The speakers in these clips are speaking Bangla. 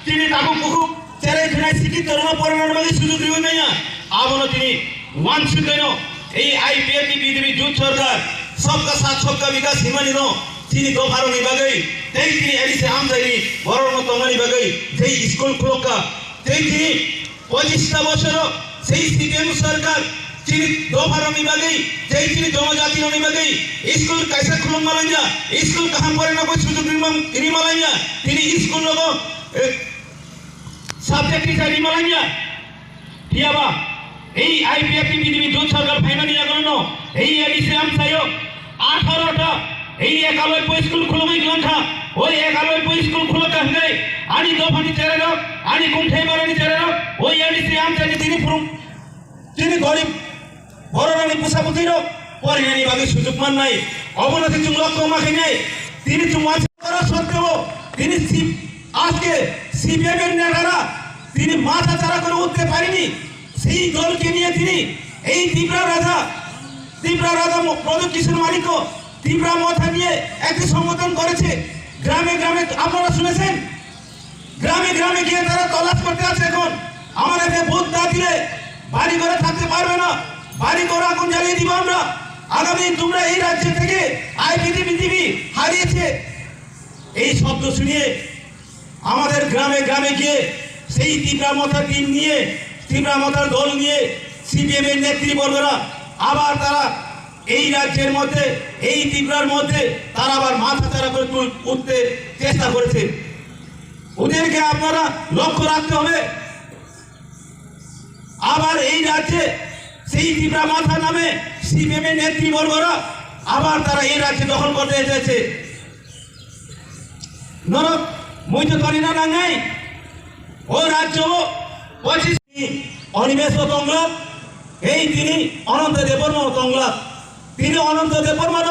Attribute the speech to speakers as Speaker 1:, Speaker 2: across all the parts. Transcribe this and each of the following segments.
Speaker 1: তিনি তাকে বহু চেরে খানায় শিক্ষিত তরুণ পরিমাণ মাঝে সুযোগ দিবেন না আবনো তিনি ওয়ানসিত এই আইপিএফ বিজেপি জোট সরকার सबका साथ सबका विकास हिमानी नो चीनी दो भारों नहीं बगई तेई चीनी एडी से आम जाइनी बरों में तोमानी बगई तेई स्कूल क्लोक का तेई चीनी 25 बछरो सेई सीपीएम सरकार चीनी दो भारों नहीं बगई तेई चीनी दोनों जाति नहीं बगई स्कूल कैसे खुलम मालेंगे स्कूल कहाँ पर ना कोई सुजुग नहीं मालेंगे चीनी स्कूल लोगों सब्जेक्ट टीचर नहीं मालेंगे क्या बा এই আইপিএফ বিজেপি জোট সরকার ফাইনালি আগনো এই এডিসি আম চাইও 18টা এই একালয় স্কুল খুলমাই গ্রন্থা ওই একালয় স্কুল খুলকা হই আনি দফানি চেরেরক আনি কুমঠাই মারানি চেরেরক ওই এডিসি আম চাই তিনি গরিব বড়রানি পুষাপুতির পরিণানি বাগে সুযোগ মান নাই অবনতি চুং লক্ষ্য মাখে নাই তিনি চুং করা সত্ত্বেও তিনি আজকে সিপিএম এর নেতারা তিনি মাথা চারা করে উঠতে পারেনি সেই দলকে নিয়ে তিনি এই ত্রিপুরা রাজা প্রদীপ কিশোর মালিক ত্রিপুরা মাথা নিয়ে একটি সংগঠন করেছে গ্রামে গ্রামে আপনারা শুনেছেন গ্রামে গ্রামে গিয়ে তারা তলাশ করতে আছে এখন আমাদের ভোট না দিলে বাড়ি ঘরে থাকতে পারবে না বাড়ি ঘরে আগুন জ্বালিয়ে দিব আমরা আগামী তোমরা এই রাজ্য থেকে আইপিএফ বিজেপি হারিয়েছে এই শব্দ শুনিয়ে আমাদের গ্রামে গ্রামে গিয়ে সেই ত্রিপুরা মাথা টিম নিয়ে ত্রিপুরা মাথার দল নিয়ে সিপিএম এর নেতৃবর্গরা আবার তারা এই রাজ্যের মধ্যে এই ত্রিপুরার মধ্যে তারা আবার মাথা চারা করে উঠতে চেষ্টা করেছে ওদেরকে আপনারা লক্ষ্য রাখতে হবে আবার এই রাজ্যে সেই ত্রিপুরা মাথা নামে সিপিএম এর নেতৃবর্গরা আবার তারা এই রাজ্যে দখল করতে এসেছে নরক মুইতো করি না নাই ও রাজ্য 25 অনিমেষ তংলা এই তিনি অনন্ত দেববর্মা তংলা তিনি অনন্ত দেববর্মা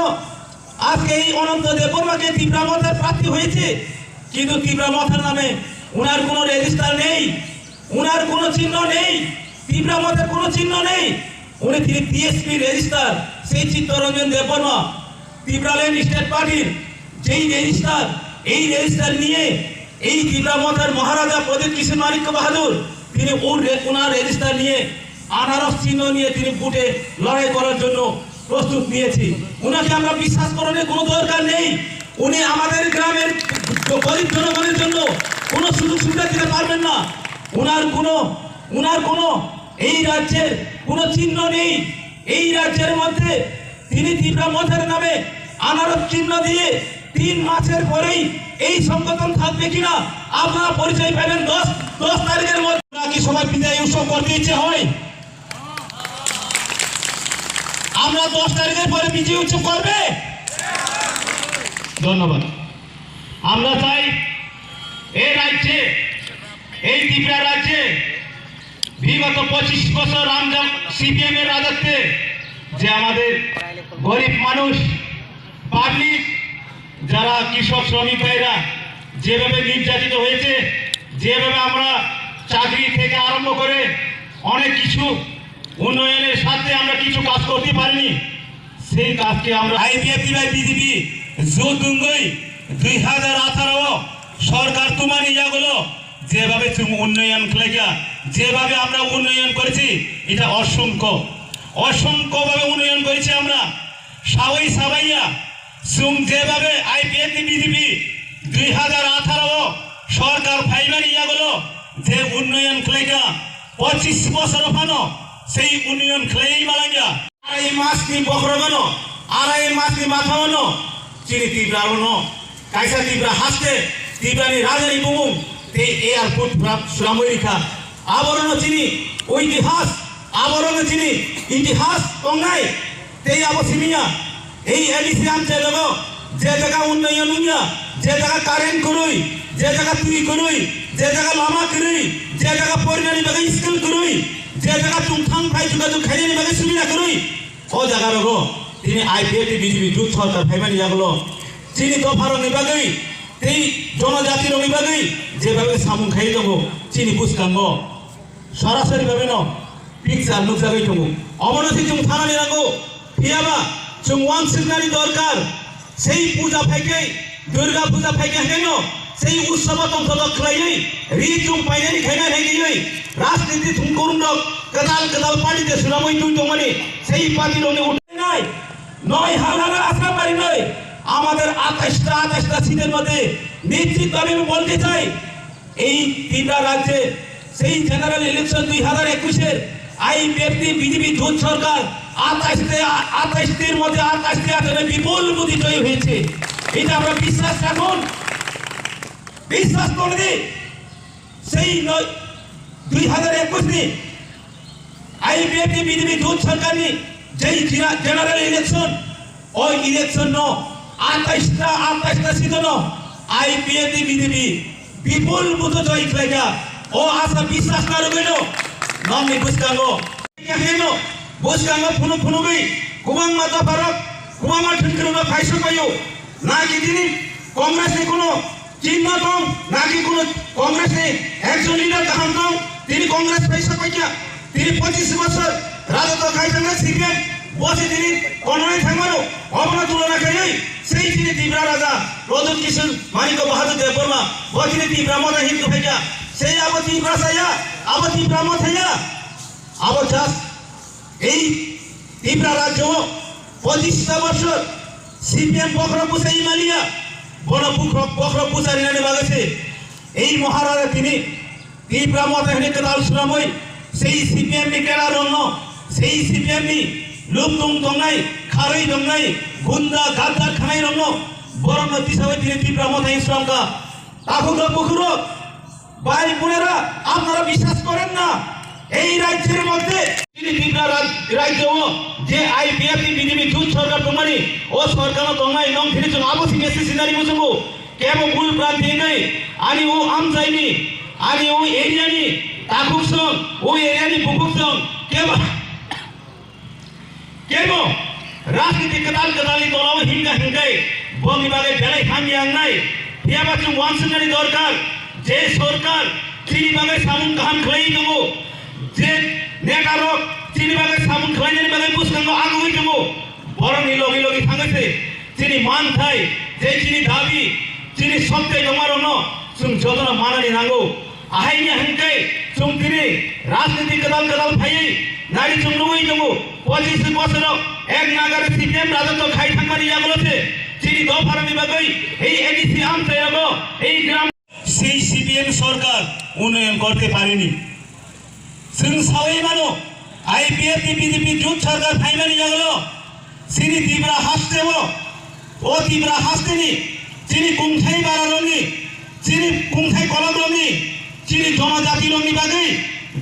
Speaker 1: আজকে এই অনন্ত দেববর্মাকে ত্রিপুরা মাথার প্রাপ্তি হয়েছে কিন্তু ত্রিপুরা মাথার নামে উনার কোনো রেজিস্টার নেই উনার কোনো চিহ্ন নেই ত্রিপুরা মাথার কোনো চিহ্ন নেই উনি তিনি টিএসপি রেজিস্টার সেই চিত্তরঞ্জন দেববর্মা ত্রিপুরা ল্যান্ড স্টেট পার্টির যেই রেজিস্টার এই রেজিস্টার নিয়ে এই ত্রিপুরা মাথার মহারাজা প্রদীপ কিশোর মালিক বাহাদুর তিনি ওনার রেজিস্টার নিয়ে আনারস চিহ্ন নিয়ে তিনি বুটে লড়াই করার জন্য প্রস্তুত নিয়েছি উনাকে আমরা বিশ্বাস করার কোনো দরকার নেই উনি আমাদের গ্রামের গরিব জনগণের জন্য কোনো সুযোগ সুবিধা দিতে পারবেন না উনার কোনো এই রাজ্যের কোনো চিহ্ন নেই এই রাজ্যের মধ্যে তিনি ত্রিপুরা মাথার নামে আনারস চিহ্ন দিয়ে 3 মাসের পরেই এই সংগঠন থাকবে কিনা আপনারা পরিচয় পাবেন 10 তারিখের মধ্যে নাকি সবাই বিদায় উৎসব করতে ইচ্ছে হয় আমরা 10 তারিখের পরে বিজয় উৎসব করবে ধন্যবাদ আমরা চাই এই রাজ্যে এই ত্রিপুরা রাজ্যে বিগত 25 বছর রামজাম সিপিএম এর রাজত্বে যে আমাদের গরিব মানুষ পাবলিক যারা কৃষক শ্রমিক ভাইরা যেভাবে নির্যাতিত হয়েছে যেভাবে আমরা চাকরি থেকে আরম্ভ করে অনেক কিছু উন্নয়নের সাথে আমরা কিছু কাজ করতে পারিনি সেই কাজকে আমরা আইপিএফ বিজেপি জোটুঙ্গই 2018 সরকার তুমানি যাগুলো যেভাবে উন্নয়ন খেলেগা যেভাবে আমরা উন্নয়ন করেছি এটা অসংখ্যভাবে উন্নয়ন করেছি আমরা সাবাইয়া যেভাবে আইপিএফ বিজেপি 2018 সরকার ফাইনালি যাগুলো যে উন্নয়ন খেলেগা 25 বছর ফানো সেই উন্নয়ন খেলেই মালাঙ্গা আড়াই মাস নি বখরগানো আড়াই মাস নি মাথাওনো চিনি তীব্রানো কাইসা তীব্রা হাসতে তীব্রানি রাজানি বুমুং তে এয়ারপোর্ট সুরামরিখা আবরণ চিনি ঐতিহাস আবরণ চিনি ইতিহাস কংনাই তেই আবসিমিয়া এই এডিসি আমছে লগো যে জায়গা উন্নয়ন হুইয়া যে জায়গা কারেন্ট করুই যে জায়গা তুই করুই যে জায়গা লামা করুই যে জায়গা পরিণানি বাগে স্কুল করুই যে জায়গা তুমথাং ফাই যোগাযোগ খাইনি বাগে সুবিধা করুই ও জায়গা লগো তিনি আইপিএফ বিজেপি জোট সরকার ফাইমানি যাগুলো চিনি দফার নিবাগই এই জনজাতির নিবাগই যেভাবে সামুং খাই দেবো চিনি বুঝকাঙ্গ সরাসরি ভাবে ন পিকচার নুকসাগই দङ অবনতি जों थानानै नांगौ फैयाबा जों वान सिगनारि दरकार সেই পূজা ফাইকে দুর্গা পূজা ফাইকে হেন সেই উৎসব অন্তত খাইयै রিজুম পাইনানি খাইনা খাইयै রাজনীতি থুমকুরুন কদাল কদাল পার্টিতে সুরামই তুই তো মানে সেই পার্টির উনি উঠে নাই ৯,০০০ আসা পারি নাই আমাদের ২৮টা সিটের মধ্যে নিশ্চিতভাবে আমি বলতে চাই এই ত্রিপুরা রাজ্যে সেই জেনারেল ইলেকশন ২০২১-এর আইপিএফটি বিজেপি জোট সরকার ২৮টির মধ্যে ২৮টি আসনে বিপুল বুদ্ধি জয়ী হয়েছে। এটা আমরা বিশ্বাস রাখুন, বিশ্বাস করে দিই। সেই ২০২১ আইপিএফটি বিজেপি জোট সরকারি যেই জেনারেল ইলেকশন ওই ইলেকশন ২৮টা সিজন আইপিএফটি বিজেপি বিপুল বুদ্ধি জয়ী খেলা ও আশা বিশ্বাস না রইল নমি বুঝকাঙ্গো হেনো বুঝকাঙ্গো ফুনু ফুনুগৈ গোबां माता फाराग गोबां थोनखोनो फायसो पायो नाकि दिनै কংগ্রেসের কোনো চিহ্ন দं নাকি কোনো কংগ্রেসের একজন লিডার গাহাম দं তিনি কংগ্রেস পয়সা পাইয়া তিনি 25 বছর রাজত্ব খাইছেন সিপিএম বসে তিনি কনরাই থাকমারও অবনা তুলনা খাইयै সেই তিনি ত্রিপুরা রাজা রতন কিশোর মানিক বাহাদুর দেববর্মা বসে ত্রিপুরা মতা হিন্দু ভাইয়া সেই আবার ত্রিপুরা সাইয়া আবার ত্রিপুরা মত হইয়া আবার চাষ এই ত্রিপুরা রাজ্য 25টা বছর সিপিএম বখরা পুষাই মালিয়া বড় বখরা পুষারি নানি বাগাছে এই মহারাজা তিনি ত্রিপুরা মতা হেনে কদাল সুরামই সেই সিপিএম নি কেরা রং সেই সিপিএম নি লুপদুং দংনাই খারই দংনাই গুন্ডা গাদ্দার খানাই রং বরণ দিশাবে তিনি ত্রিপুরা মতা ইসলামকা তাকুরা পুকুরো ভাই বোনেরা আপনারা বিশ্বাস করেন না এই রাজ্যের মধ্যে তিনি ত্রিপুরা রাজ্য যে আইপিএফটি বিজেপি জোট সরকার তোমারি ও সরকার দংনাই নং ফিরে চং আবো সিনেসি সিনারি মুসুগো কেবো বুল প্রান্তি নেই আনি ও আমজাইনি আনি ও এরিয়ানি তাকুক সং ও এরিয়ানি বুকুক সং কেবো রাজনীতি কদালি দলাও হিংগাই বঙ্গি বাগে বেলাই খামি আংনাই হিয়াবা চং ওয়ানসুনারি দরকার যে সরকার চিনিবাগে সামুন কাহাম খাই দেবো যে নেতারক চিনিবাগে সামুন খাইনানি বাগে বুঝকাঙ্গো আগুই দেবো বরং লগি লগি থাঙ্গেছে চিনি মান থাই যে চিনি দাবি চিনি সত্যি জমার চুং যতনা মানানি নাঙ্গো আহাইনি হাঙ্কাই চুং তিনি রাজনীতি কদাল ফাইयै নারী চুং লুই দেবো 25 বছর এক নাগারে সিপিএম রাজত্ব খাই থাঙ্গানি ইয়াগলছে চিনি দফারানি বাগৈ এই এডিসি আমচাইয়াগো এই গ্রাম সেই সিপিএম সরকার উন্নয়ন করতে পারেনি जों सावै मानो आईपीएफटी बीजेपी जूथ सरकार फाइमानि जागलो सिनि तीव्रा हास्तेबो ओ तीव्रा हास्तेनि चिनि कुंथाइ बारालनि चिनि कुंथाइ कलमलनि चिनि जनजातिलनि बागै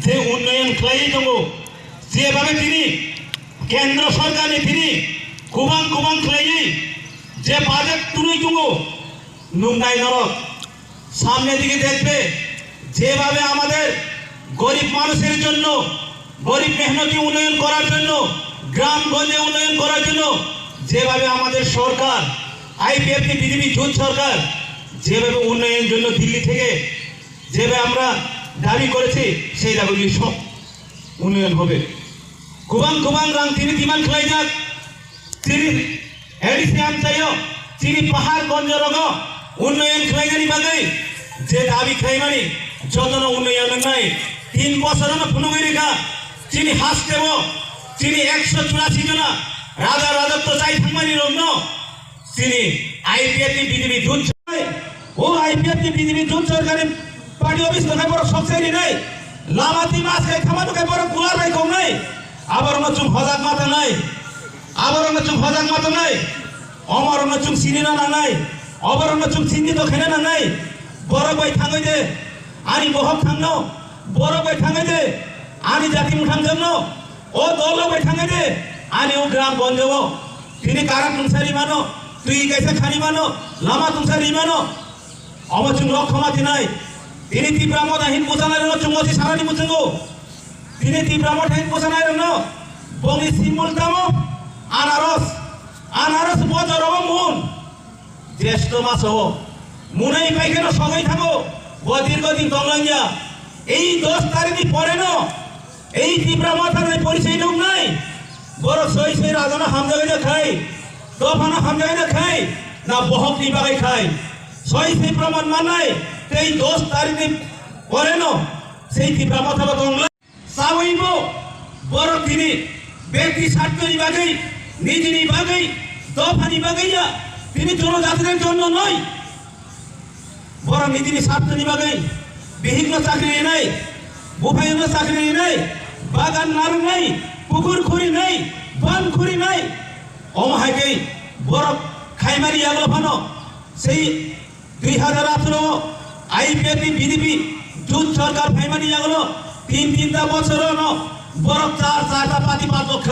Speaker 1: जे उन्नयन खालायै दङ जेभाबे तिनि केन्द्र सरकारनि तिनि गोबां खालायै जे बाजेट तुलै दङ नुंनाय नरक सामने दिके देखबे যেভাবে আমাদের গরিব মানুষের জন্য গরিব মেহনতি উন্নয়ন করার জন্য গ্রামগঞ্জে উন্নয়ন করার জন্য যেভাবে আমাদের সরকার আইপিএফটি বিজেপি জোট সরকার যেভাবে উন্নয়নের জন্য দিল্লি থেকে যেভাবে আমরা দাবি করেছি সেই দাবিগুলি সব উন্নয়ন হবে গোবাং রাং তিনি দিমান খাই যাক তিনি এডিসি আমচাইও তিনি পাহাড় গঞ্জ রঙ উন্নয়ন খাইনানি বাগৈ যে দাবি খাইমানি যতন উন্নয়ন নাই 3 বছর ফুনুগৈ রেখা চিনি হাসতেব চিনি 184 জনা রাজত্ব চাই থাকমানি রং চিনি আইপিএফটি বিজেপি জোট ও আইপিএফটি বিজেপি জোট সরকারের পার্টি অফিস দেখাই বড় সবসেরি নাই লামাতি মাছ খাই খামানো খাই বড় কুলার ভাই কম নাই আবার চুম হজাক মাথা নাই অমর চুম সিনিনা না নাই অবর চুম সিনি তো খেলে না নাই বড় ভাই থাঙ্গই দে আনি বহক থাঙ্গো বড় ভাই থাঙ্গই দে আনি জাতি মুঠাং জন্য ও দল ভাই থাঙ্গই দে আনি ও গ্রাম গঞ্জব তিনি কারা তুমসারি মানো তুই কাইসা খানি মানো লামা তুমসারি মানো অমর চুম লক্ষমাতি নাই তিনি তীব্রা মদাহীন পোষানায় রঙ চুমতি সারানি মুচুঙ্গো তিনি তীব্রা মদাহীন পোষানায় রঙ বঙ্গি সিমুল দামো আনারস বজরব মুন জ্যেষ্ঠ মাস হব মুনাই পাইখানা সবাই থাকো দীর্ঘদিন দংলাঙ্গিয়া এই 10 তারিখ পরে ন এই তীব্রা মাথার পরিচয় লোক নাই বড় সই রাজানা হামজাগাই খাই দফানা হামজাগাই খাই না বহক নিবাগাই খাই সই সেই প্রমাণ মানায় সেই 10 তারিখে পরে ন সেই তীব্র মতামত সাবইব বড় তিনি ব্যক্তি স্বার্থের বাগেই নিজেরই বাগেই দফানি বাগেইয়া তিনি জনজাতিদের জন্য নয় বরং নিজেরই স্বার্থের বাগেই বিভিন্ন চাকরি নেই বুফাইন্য চাকরি নেই বাগান নাড়ু নেই পুকুর খুঁড়ি নেই বন খুঁড়ি নেই অমহাইকেই বড় খাইমারি আগলো ফানো সেই 2018 আইপিএফটি বিজেপি জুট সরকার ফাইমারি আগলো 3-3টা বছর বড় 4-4টা পার্টি পালপক্ষ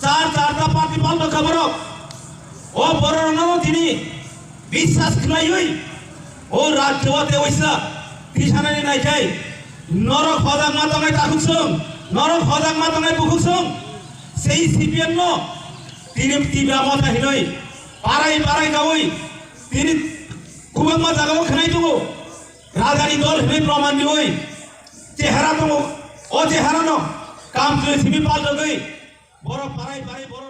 Speaker 1: 4-4টা পার্টি পালপক্ষ বড় ও বড় তিনি বিশ্বাস খাই হই ও রাজ্যতে ওইসা তিসানানি নাই যাই নরক হজাক মাতঙ্গাই তাকুকসং নরক হজাক মাতঙ্গাই বুকুকসং সেই সিপিএম ন তিনি তীব্র মতা হিনই পাড়াই পাড়াই গাওই তিনি কুমাম্মা জাগাও খানাই দङ রাজধানী দল হিনই প্রমাণ দিওই চেহারা দङ ও চেহারা ন কাম করে সিমি পাল দগই বড় পাড়াই পাড়াই বড়